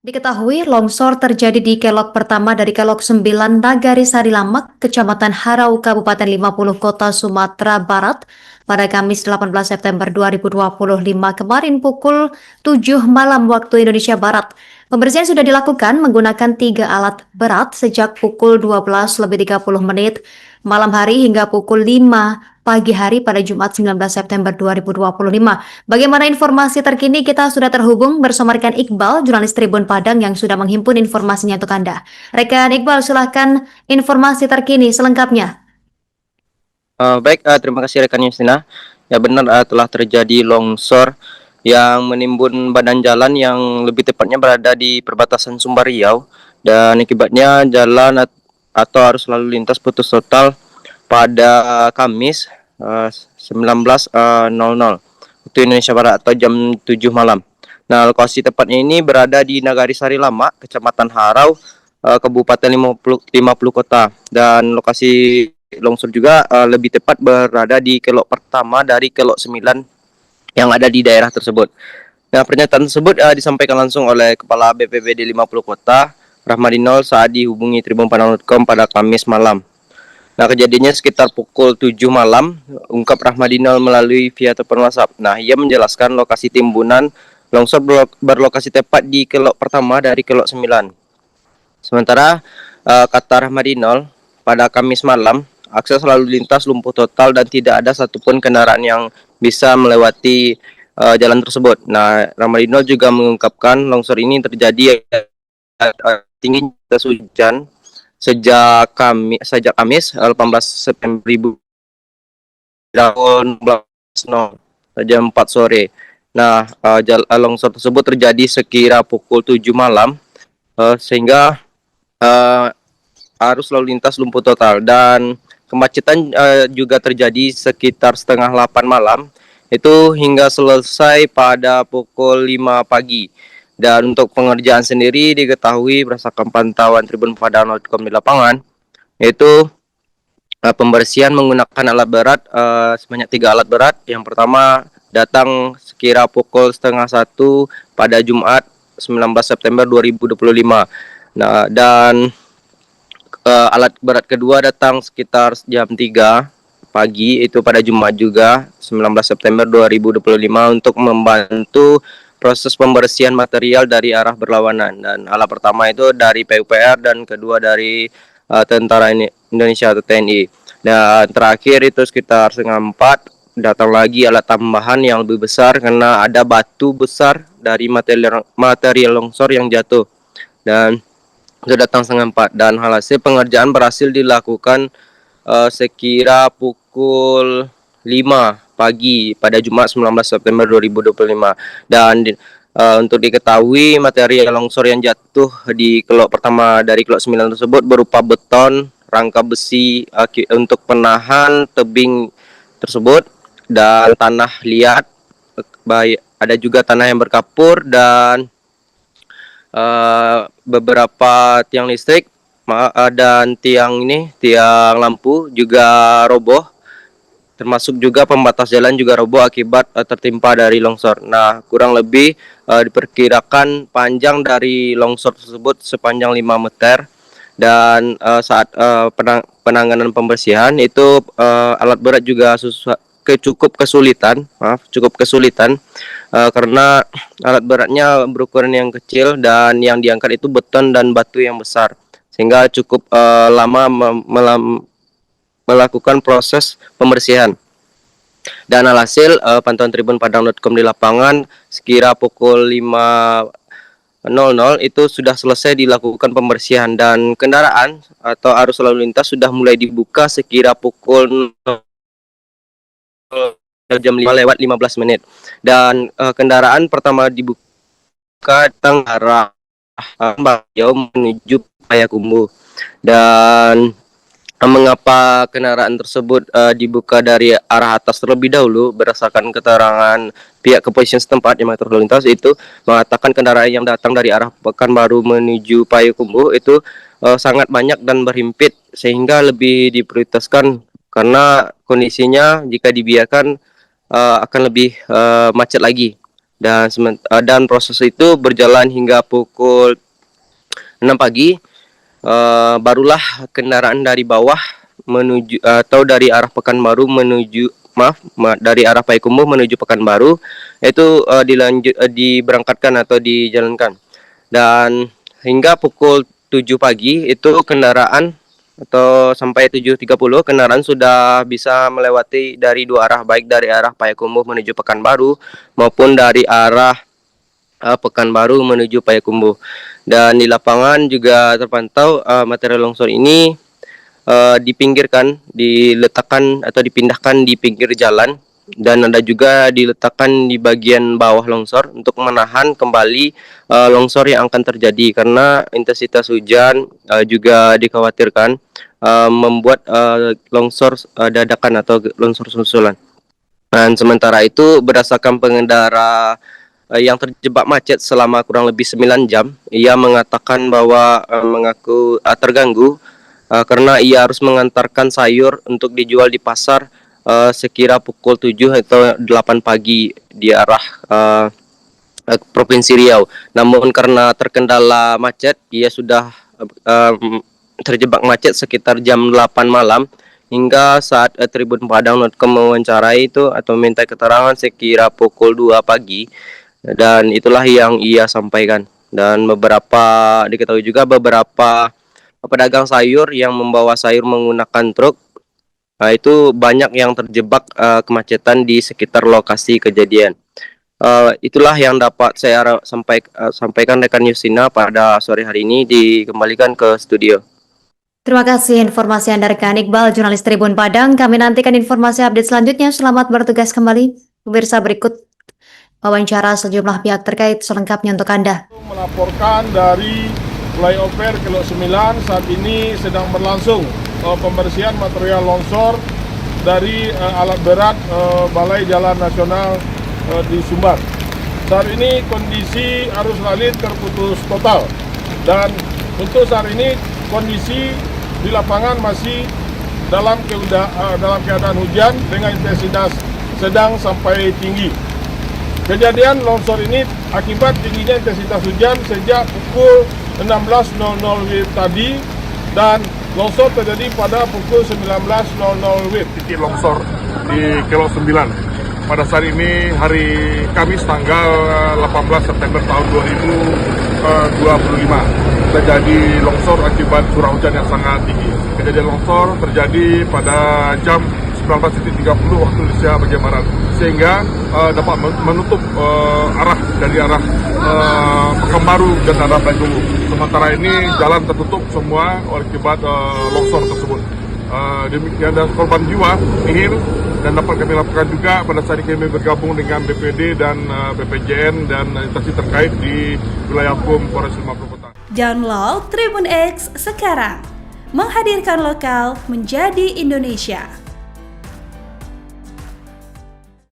Diketahui longsor terjadi di kelok pertama dari kelok 9 Nagari Sari Lamak, Kecamatan Harau, Kabupaten 50 Kota Sumatera Barat pada Kamis 18 September 2025 kemarin pukul 7 malam waktu Indonesia Barat. Pembersihan sudah dilakukan menggunakan 3 alat berat sejak pukul 12:30 malam hari hingga pukul 5 pagi hari pada Jumat 19 September 2025. Bagaimana informasi terkini? Kita sudah terhubung bersama rekan Iqbal, jurnalis Tribun Padang yang sudah menghimpun informasinya untuk Anda. Rekan Iqbal, silahkan informasi terkini selengkapnya. Baik, terima kasih rekan Yustina. Ya benar, telah terjadi longsor yang menimbun badan jalan yang lebih tepatnya berada di perbatasan Sumbar Riau, dan akibatnya jalan atau arus lalu lintas putus total pada Kamis 19.00 waktu Indonesia Barat atau jam 7 malam. Nah, lokasi tepatnya ini berada di Nagari Sari Lama, Kecamatan Harau, Kabupaten 50 Kota, dan lokasi longsor juga lebih tepat berada di kelok pertama dari kelok 9 yang ada di daerah tersebut. Nah, pernyataan tersebut disampaikan langsung oleh Kepala BPBD 50 Kota, Rahmadinol, saat dihubungi Tribun Padang.com pada Kamis malam. Nah, kejadiannya sekitar pukul 7 malam, ungkap Rahmadinol melalui via telepon WhatsApp. Nah, ia menjelaskan lokasi timbunan longsor berlokasi tepat di kelok pertama dari kelok 9. Sementara kata Rahmadinol, pada Kamis malam, akses lalu lintas lumpuh total dan tidak ada satupun kendaraan yang bisa melewati jalan tersebut. Nah, Rahmadinol juga mengungkapkan longsor ini terjadi tinggi jas hujan sejak Kamis 18 September tahun 16.00 jam 4 sore. Nah, longsor tersebut terjadi sekira pukul 7 malam, sehingga arus lalu lintas lumpuh total, dan kemacetan juga terjadi sekitar setengah 8 malam itu hingga selesai pada pukul 5 pagi. Dan untuk pengerjaan sendiri diketahui berdasarkan pantauan Tribun Padang.com di lapangan, yaitu pembersihan menggunakan alat berat sebanyak 3 alat berat. Yang pertama datang sekira pukul setengah 1 pada Jumat 19 September 2025. Nah, dan alat berat kedua datang sekitar jam 3 pagi itu pada Jumat juga 19 September 2025 untuk membantu proses pembersihan material dari arah berlawanan. Dan alat pertama itu dari PUPR dan kedua dari Tentara Indonesia atau TNI. Dan terakhir itu sekitar setengah 4 datang lagi alat tambahan yang lebih besar karena ada batu besar dari material longsor yang jatuh. Dan sudah datang setengah 4, dan hasil pengerjaan berhasil dilakukan sekira pukul 5 pagi pada Jumat 19 September 2025. Dan untuk diketahui material longsor yang jatuh di kelok pertama dari kelok 9 tersebut berupa beton, rangka besi untuk penahan tebing tersebut, dan tanah liat, ada juga tanah yang berkapur, dan beberapa tiang listrik dan tiang lampu juga roboh, termasuk juga pembatas jalan juga roboh akibat tertimpa dari longsor. Nah, kurang lebih diperkirakan panjang dari longsor tersebut sepanjang 5 meter, dan saat penanganan pembersihan itu alat berat juga cukup kesulitan karena alat beratnya berukuran yang kecil dan yang diangkat itu beton dan batu yang besar, sehingga cukup lama melakukan proses pembersihan. Dan alhasil pantauan Tribun Padang.com di lapangan sekira pukul 5.00 itu sudah selesai dilakukan pembersihan, dan kendaraan atau arus lalu lintas sudah mulai dibuka sekira pukul jam 5 lewat 15 menit. Dan kendaraan pertama dibuka datang arah Jauh menuju Payakumbuh. Dan mengapa kendaraan tersebut dibuka dari arah atas terlebih dahulu, berdasarkan keterangan pihak kepolisian setempat yang mengatur lalu lintas itu mengatakan kendaraan yang datang dari arah Pekanbaru menuju Payakumbuh itu sangat banyak dan berhimpit, sehingga lebih diprioritaskan karena kondisinya jika dibiarkan akan lebih macet lagi. Dan proses itu berjalan hingga pukul 6 pagi. Barulah kendaraan dari bawah menuju atau dari arah Pekanbaru dari arah Payakumbuh menuju Pekanbaru itu diberangkatkan atau dijalankan. Dan hingga pukul 7 pagi itu kendaraan atau sampai 7.30 kendaraan sudah bisa melewati dari dua arah, baik dari arah Payakumbuh menuju Pekanbaru maupun dari arah Pekanbaru menuju Payakumbuh. Dan di lapangan juga terpantau material longsor ini diletakkan atau dipindahkan di pinggir jalan, dan ada juga diletakkan di bagian bawah longsor untuk menahan kembali longsor yang akan terjadi, karena intensitas hujan juga dikhawatirkan membuat longsor dadakan atau longsor susulan. Dan sementara itu berdasarkan pengendara yang terjebak macet selama kurang lebih 9 jam, ia mengatakan bahwa mengaku terganggu karena ia harus mengantarkan sayur untuk dijual di pasar sekira pukul 7 atau 8 pagi di arah Provinsi Riau. Namun karena terkendala macet, ia sudah terjebak macet sekitar jam 8 malam hingga saat Tribun Padang.com mewawancarai itu atau minta keterangan sekira pukul 2 pagi, dan itulah yang ia sampaikan. Dan diketahui juga beberapa pedagang sayur yang membawa sayur menggunakan truk itu banyak yang terjebak kemacetan di sekitar lokasi kejadian. Itulah yang dapat saya sampaikan rekan Yusina pada sore hari ini. Dikembalikan ke studio. Terima kasih informasi Anda rekan Iqbal, jurnalis Tribun Padang. Kami nantikan informasi update selanjutnya. Selamat bertugas kembali. Pemirsa, berikut wawancara sejumlah pihak terkait selengkapnya untuk Anda. Melaporkan dari flyover Kelok 9, saat ini sedang berlangsung pembersihan material longsor dari alat berat Balai Jalan Nasional di Sumbar. Saat ini kondisi arus lalu terputus total, dan untuk saat ini kondisi di lapangan masih dalam keadaan hujan dengan intensitas sedang sampai tinggi. Kejadian longsor ini akibat tingginya intensitas hujan sejak pukul 16.00 WIB tadi, dan longsor terjadi pada pukul 19.00 WIB. Titik longsor di Kelok 9 pada saat ini hari Kamis tanggal 18 September tahun 2025 terjadi longsor akibat curah hujan yang sangat tinggi. Kejadian longsor terjadi pada jam 19.30 waktu Indonesia bagian Barat, sehingga dapat menutup dari arah Pekanbaru dan arah Payakumbuh. Sementara ini jalan tertutup semua akibat longsor tersebut. Demikian, dan korban jiwa nihil, dan dapat kami laporkan juga pada saat ini kami bergabung dengan BPD dan BPJN dan instansi terkait di wilayah hukum Polres Sumatera Kota. Download Tribun X sekarang, menghadirkan lokal menjadi Indonesia.